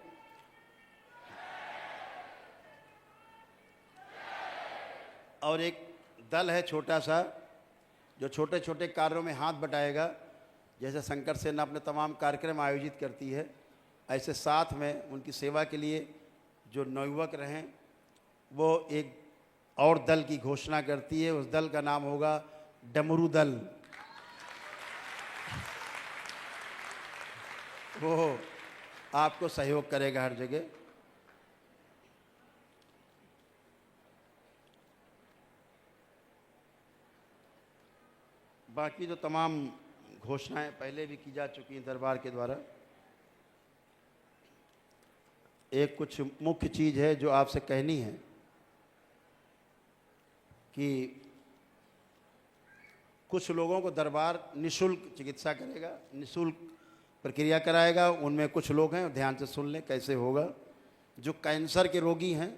और एक दल है छोटा सा जो छोटे छोटे कार्यों में हाथ बटाएगा। जैसे शंकर सेना अपने तमाम कार्यक्रम आयोजित करती है, ऐसे साथ में उनकी सेवा के लिए जो नवयुवक रहें वो एक और दल की घोषणा करती है। उस दल का नाम होगा डमरू दल। वो आपको सहयोग करेगा हर जगह। बाकी जो तमाम घोषणाएं पहले भी की जा चुकी हैं दरबार के द्वारा, एक कुछ मुख्य चीज़ है जो आपसे कहनी है कि कुछ लोगों को दरबार निःशुल्क चिकित्सा करेगा, निःशुल्क प्रक्रिया कराएगा। उनमें कुछ लोग हैं, ध्यान से सुन लें कैसे होगा। जो कैंसर के रोगी हैं,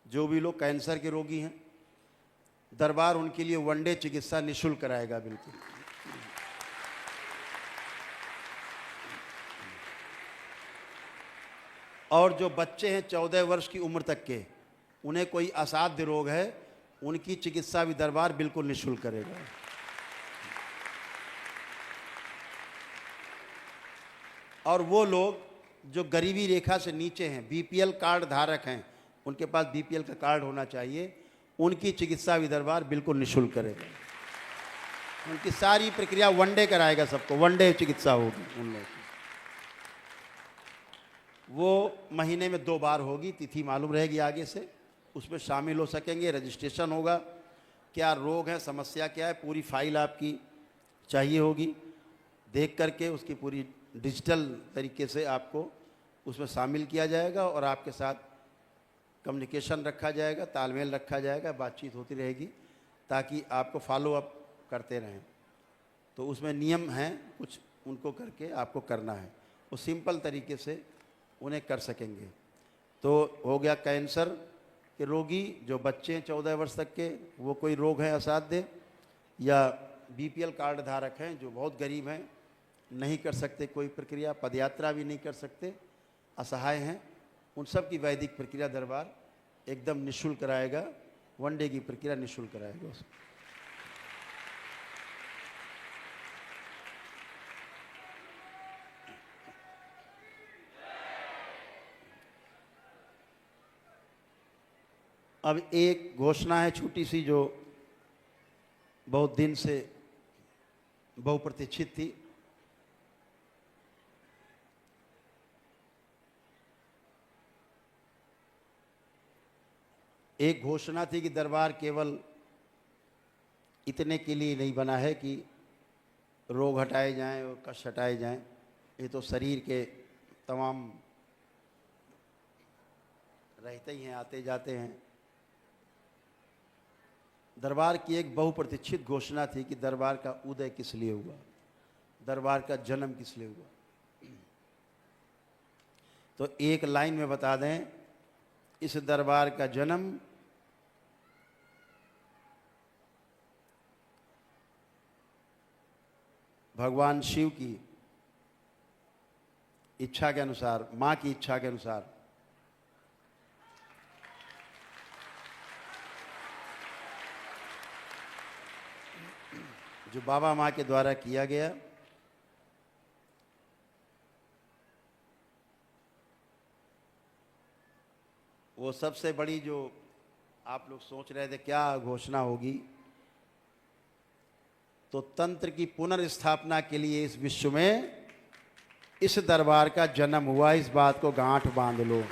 जो भी लोग कैंसर के रोगी हैं, दरबार उनके लिए वनडे चिकित्सा निःशुल्क कराएगा बिल्कुल। और जो बच्चे हैं 14 वर्ष की उम्र तक के, उन्हें कोई असाध्य रोग है, उनकी चिकित्सा भी दरबार बिल्कुल निःशुल्क करेगा। और वो लोग जो गरीबी रेखा से नीचे हैं, बीपीएल कार्ड धारक हैं, उनके पास बीपीएल का कार्ड होना चाहिए, उनकी चिकित्सा भी दरबार बिल्कुल निःशुल्क करेगा। उनकी सारी प्रक्रिया वनडे कराएगा, सबको वनडे चिकित्सा होगी उन लोगों की। वो महीने में 2 बार होगी, तिथि मालूम रहेगी आगे से, उसमें शामिल हो सकेंगे। रजिस्ट्रेशन होगा, क्या रोग है, समस्या क्या है, पूरी फाइल आपकी चाहिए होगी। देख करके उसकी पूरी डिजिटल तरीके से आपको उसमें शामिल किया जाएगा और आपके साथ कम्युनिकेशन रखा जाएगा, तालमेल रखा जाएगा, बातचीत होती रहेगी ताकि आपको फॉलो अप करते रहें। तो उसमें नियम हैं कुछ, उनको करके आपको करना है। वो सिंपल तरीके से उन्हें कर सकेंगे। तो हो गया कैंसर के रोगी, जो बच्चे हैं 14 वर्ष तक के, वो कोई रोग है असाध्य, या बीपीएल कार्ड धारक हैं जो बहुत गरीब हैं, नहीं कर सकते कोई प्रक्रिया, पदयात्रा भी नहीं कर सकते, असहाय हैं, उन सब की वैदिक प्रक्रिया दरबार एकदम निःशुल्क कराएगा। वनडे की प्रक्रिया निःशुल्क कराएगा उसको। अब एक घोषणा है छोटी सी जो बहुत दिन से बहुप्रतीक्षित थी। एक घोषणा थी कि दरबार केवल इतने के लिए नहीं बना है कि रोग हटाए जाएं और कष्ट हटाए जाएं। ये तो शरीर के तमाम रहते ही हैं, आते जाते हैं। दरबार की एक बहुप्रतीक्षित घोषणा थी कि दरबार का उदय किस लिए हुआ, दरबार का जन्म किस लिए हुआ। तो एक लाइन में बता दें, इस दरबार का जन्म भगवान शिव की इच्छा के अनुसार, माँ की इच्छा के अनुसार, जो बाबा माँ के द्वारा किया गया, वो सबसे बड़ी जो आप लोग सोच रहे थे क्या घोषणा होगी, तो तंत्र की पुनर्स्थापना के लिए इस विश्व में इस दरबार का जन्म हुआ। इस बात को गांठ बांध लो।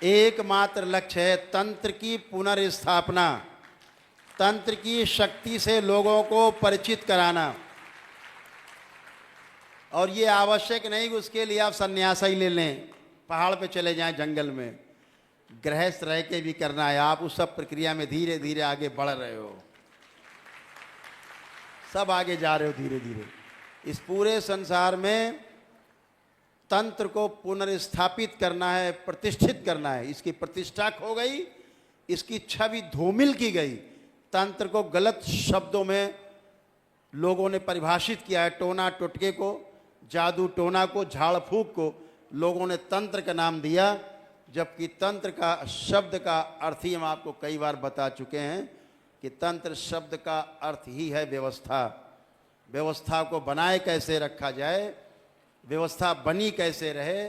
एकमात्र लक्ष्य है तंत्र की पुनर्स्थापना, तंत्र की शक्ति से लोगों को परिचित कराना। और ये आवश्यक नहीं कि उसके लिए आप सन्यास ही ले लें, पहाड़ पे चले जाएं, जंगल में, गृहस्थ रह के भी करना है। आप उस सब प्रक्रिया में धीरे धीरे आगे बढ़ रहे हो, सब आगे जा रहे हो धीरे धीरे। इस पूरे संसार में तंत्र को पुनर्स्थापित करना है, प्रतिष्ठित करना है। इसकी प्रतिष्ठा खो गई, इसकी छवि धूमिल की गई। तंत्र को गलत शब्दों में लोगों ने परिभाषित किया है। टोना टोटके को, जादू टोना को, झाड़ फूक को लोगों ने तंत्र का नाम दिया, जबकि तंत्र का शब्द का अर्थ ही हम आपको कई बार बता चुके हैं कि तंत्र शब्द का अर्थ ही है व्यवस्था। व्यवस्था को बनाए कैसे रखा जाए, व्यवस्था बनी कैसे रहे,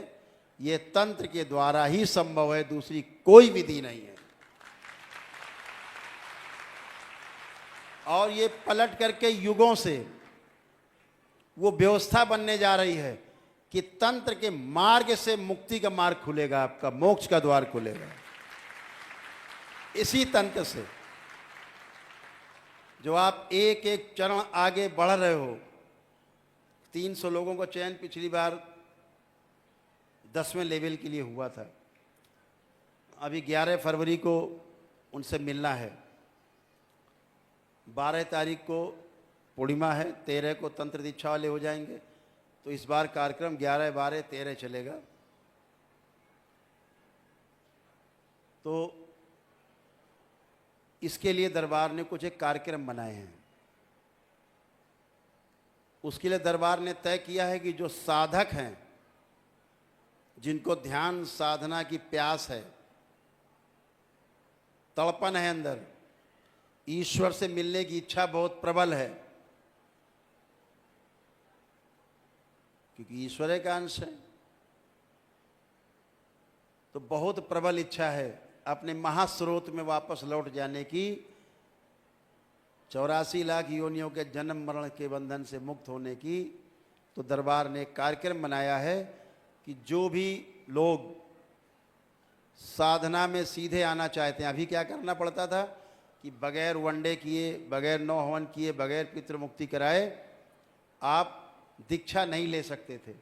ये तंत्र के द्वारा ही संभव है, दूसरी कोई विधि नहीं है। और ये पलट करके युगों से वो व्यवस्था बनने जा रही है कि तंत्र के मार्ग से मुक्ति का मार्ग खुलेगा, आपका मोक्ष का द्वार खुलेगा। इसी तंत्र से जो आप एक एक चरण आगे बढ़ रहे हो। 300 लोगों को चयन पिछली बार 10वें लेवल के लिए हुआ था। अभी 11 फरवरी को उनसे मिलना है। 12 तारीख को पूर्णिमा है, 13 को तंत्र दीक्षा वाले हो जाएंगे। तो इस बार कार्यक्रम 11, 12, 13 चलेगा। तो इसके लिए दरबार ने कुछ एक कार्यक्रम बनाए हैं। उसके लिए दरबार ने तय किया है कि जो साधक हैं, जिनको ध्यान साधना की प्यास है, तड़पन है अंदर, ईश्वर से मिलने की इच्छा बहुत प्रबल है, क्योंकि ईश्वर का अंश है, तो बहुत प्रबल इच्छा है अपने महास्रोत में वापस लौट जाने की, 84 लाख योनियों के जन्म मरण के बंधन से मुक्त होने की। तो दरबार ने एक कार्यक्रम बनाया है कि जो भी लोग साधना में सीधे आना चाहते हैं, अभी क्या करना पड़ता था कि बगैर वनडे किए, बगैर नौ हवन किए, बगैर पितृमुक्ति कराए आप दीक्षा नहीं ले सकते थे।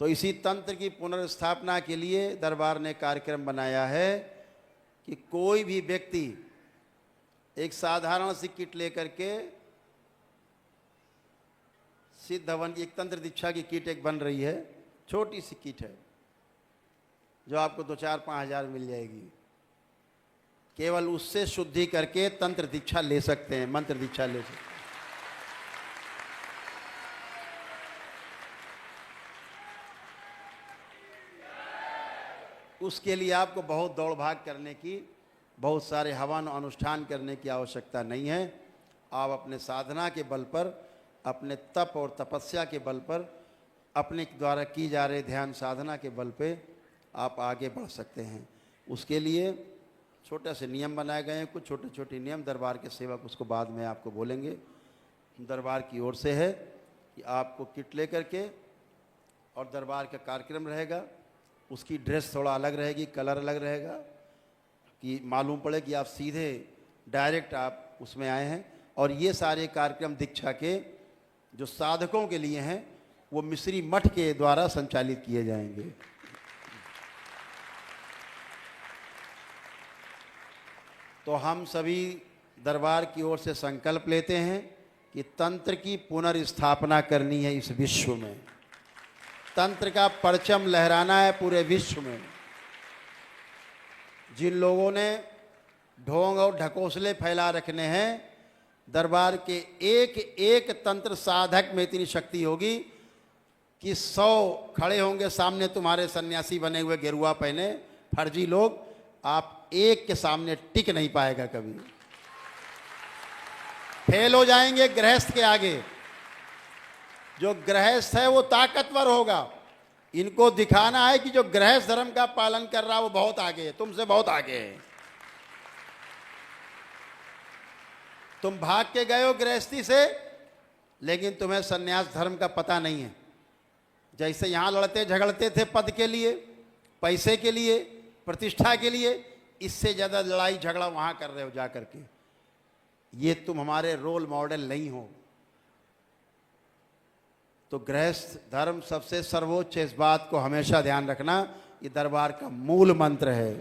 तो इसी तंत्र की पुनर्स्थापना के लिए दरबार ने कार्यक्रम बनाया है कि कोई भी व्यक्ति एक साधारण सी किट लेकर के, सिद्ध हवन की एक तंत्र दीक्षा की किट एक बन रही है, छोटी सी किट है जो आपको 2-4-5 हज़ार मिल जाएगी। केवल उससे शुद्धि करके तंत्र दीक्षा ले सकते हैं, मंत्र दीक्षा ले सकते हैं। उसके लिए आपको बहुत दौड़ भाग करने की, बहुत सारे हवन अनुष्ठान करने की आवश्यकता नहीं है। आप अपने साधना के बल पर, अपने तप और तपस्या के बल पर, अपने द्वारा की जा रहे ध्यान साधना के बल पे आप आगे बढ़ सकते हैं। उसके लिए छोटे से नियम बनाए गए हैं, कुछ छोटे छोटे नियम। दरबार के सेवक उसको बाद में आपको बोलेंगे। दरबार की ओर से है कि आपको किट लेकर के, और दरबार का कार्यक्रम रहेगा, उसकी ड्रेस थोड़ा अलग रहेगी, कलर अलग रहेगा, कि मालूम पड़े कि आप सीधे डायरेक्ट आप उसमें आए हैं। और ये सारे कार्यक्रम दीक्षा के जो साधकों के लिए हैं वो मिश्री मठ के द्वारा संचालित किए जाएंगे। तो हम सभी दरबार की ओर से संकल्प लेते हैं कि तंत्र की पुनर्स्थापना करनी है इस विश्व में। तंत्र का परचम लहराना है पूरे विश्व में। जिन लोगों ने ढोंग और ढकोसले फैला रखने हैं, दरबार के एक एक तंत्र साधक में इतनी शक्ति होगी कि 100 खड़े होंगे सामने तुम्हारे सन्यासी बने हुए गेरुआ पहने फर्जी लोग, आप एक के सामने टिक नहीं पाएगा कभी, फेल हो जाएंगे गृहस्थ के आगे। जो गृहस्थ है वो ताकतवर होगा। इनको दिखाना है कि जो गृहस्थ धर्म का पालन कर रहा है वो बहुत आगे है, तुमसे बहुत आगे है। तुम भाग के गए हो गृहस्थी से, लेकिन तुम्हें सन्यास धर्म का पता नहीं है। जैसे यहां लड़ते झगड़ते थे पद के लिए, पैसे के लिए, प्रतिष्ठा के लिए, इससे ज्यादा लड़ाई झगड़ा वहां कर रहे हो जाकर के। ये तुम हमारे रोल मॉडल नहीं हो। तो गृहस्थ धर्म सबसे सर्वोच्च, इस बात को हमेशा ध्यान रखना। ये दरबार का मूल मंत्र है।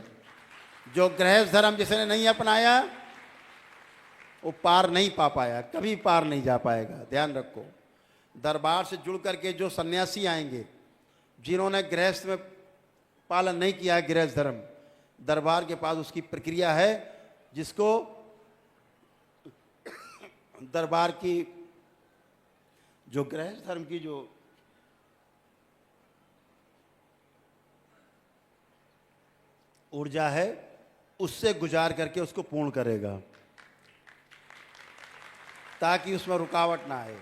जो गृहस्थ धर्म जिसने नहीं अपनाया वो पार नहीं पा पाया, कभी पार नहीं जा पाएगा। ध्यान रखो। दरबार से जुड़ करके जो सन्यासी आएंगे, जिन्होंने गृहस्थ में पालन नहीं किया है गृहस्थ धर्म, दरबार के पास उसकी प्रक्रिया है, जिसको दरबार की जो गृहस्थ धर्म की जो ऊर्जा है उससे गुजार करके उसको पूर्ण करेगा। ताकि उसमें रुकावट ना आए।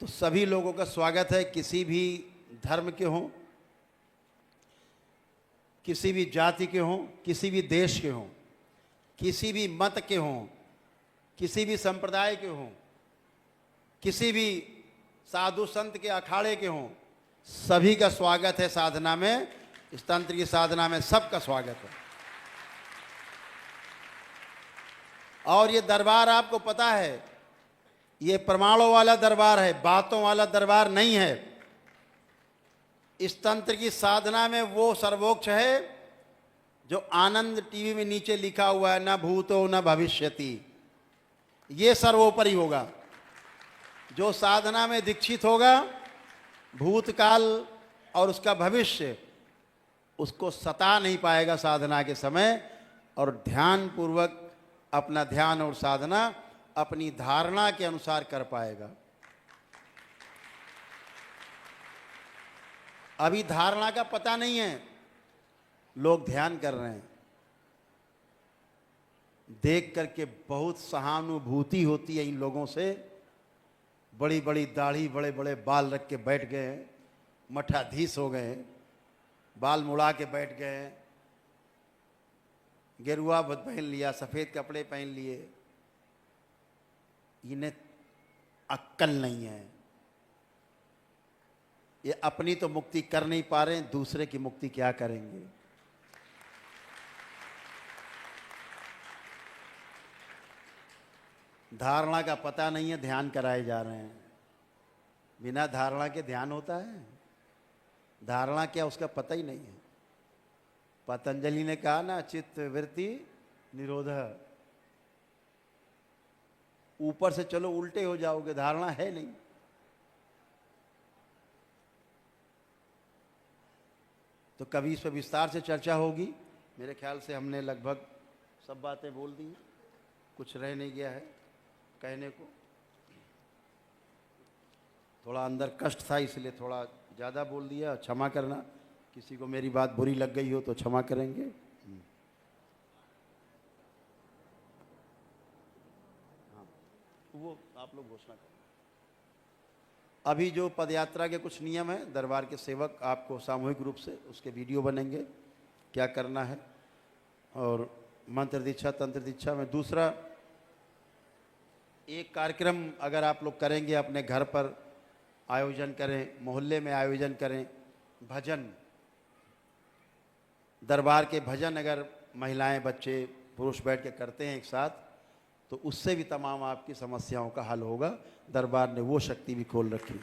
तो सभी लोगों का स्वागत है, किसी भी धर्म के हों, किसी भी जाति के हों, किसी भी देश के हों, किसी भी मत के हों, किसी भी संप्रदाय के हों, किसी भी साधु संत के अखाड़े के हों, सभी का स्वागत है साधना में। इस तंत्र की साधना में सबका स्वागत है। और ये दरबार आपको पता है, ये प्रमाणों वाला दरबार है, बातों वाला दरबार नहीं है। इस तंत्र की साधना में वो सर्वोच्च है जो आनंद टीवी में नीचे लिखा हुआ है, न भूतो न भविष्यति, ये सर्वोपरि होगा। जो साधना में दीक्षित होगा, भूतकाल और उसका भविष्य उसको सता नहीं पाएगा साधना के समय, और ध्यान पूर्वक अपना ध्यान और साधना अपनी धारणा के अनुसार कर पाएगा। अभी धारणा का पता नहीं है, लोग ध्यान कर रहे हैं, देख करके बहुत सहानुभूति होती है इन लोगों से। बड़ी बड़ी दाढ़ी, बड़े बड़े बाल रख के बैठ गए हैं, मठाधीश हो गए हैं, बाल मुड़ा के बैठ गए हैं, गेरुआ पहन लिया, सफ़ेद कपड़े पहन लिए। इन्हें अक्ल नहीं है, ये अपनी तो मुक्ति कर नहीं पा रहे हैं, दूसरे की मुक्ति क्या करेंगे। धारणा का पता नहीं है, ध्यान कराए जा रहे हैं। बिना धारणा के ध्यान होता है? धारणा क्या, उसका पता ही नहीं है। पतंजलि ने कहा ना, चित्त वृत्ति निरोध। ऊपर से चलो उल्टे हो जाओगे, धारणा है नहीं। तो कभी इस पर विस्तार से चर्चा होगी। मेरे ख्याल से हमने लगभग सब बातें बोल दी, कुछ रह नहीं गया है कहने को। थोड़ा अंदर कष्ट था, इसलिए थोड़ा ज़्यादा बोल दिया, क्षमा करना। किसी को मेरी बात बुरी लग गई हो तो क्षमा करेंगे। हाँ, वो आप लोग घोषणा करें। अभी जो पदयात्रा के कुछ नियम हैं, दरबार के सेवक आपको सामूहिक रूप से उसके वीडियो बनेंगे, क्या करना है। और मंत्र दीक्षा, तंत्र दीक्षा में दूसरा एक कार्यक्रम अगर आप लोग करेंगे, अपने घर पर आयोजन करें, मोहल्ले में आयोजन करें, भजन, दरबार के भजन अगर महिलाएं, बच्चे, पुरुष बैठ के करते हैं एक साथ, तो उससे भी तमाम आपकी समस्याओं का हल होगा। दरबार ने वो शक्ति भी खोल रखी है।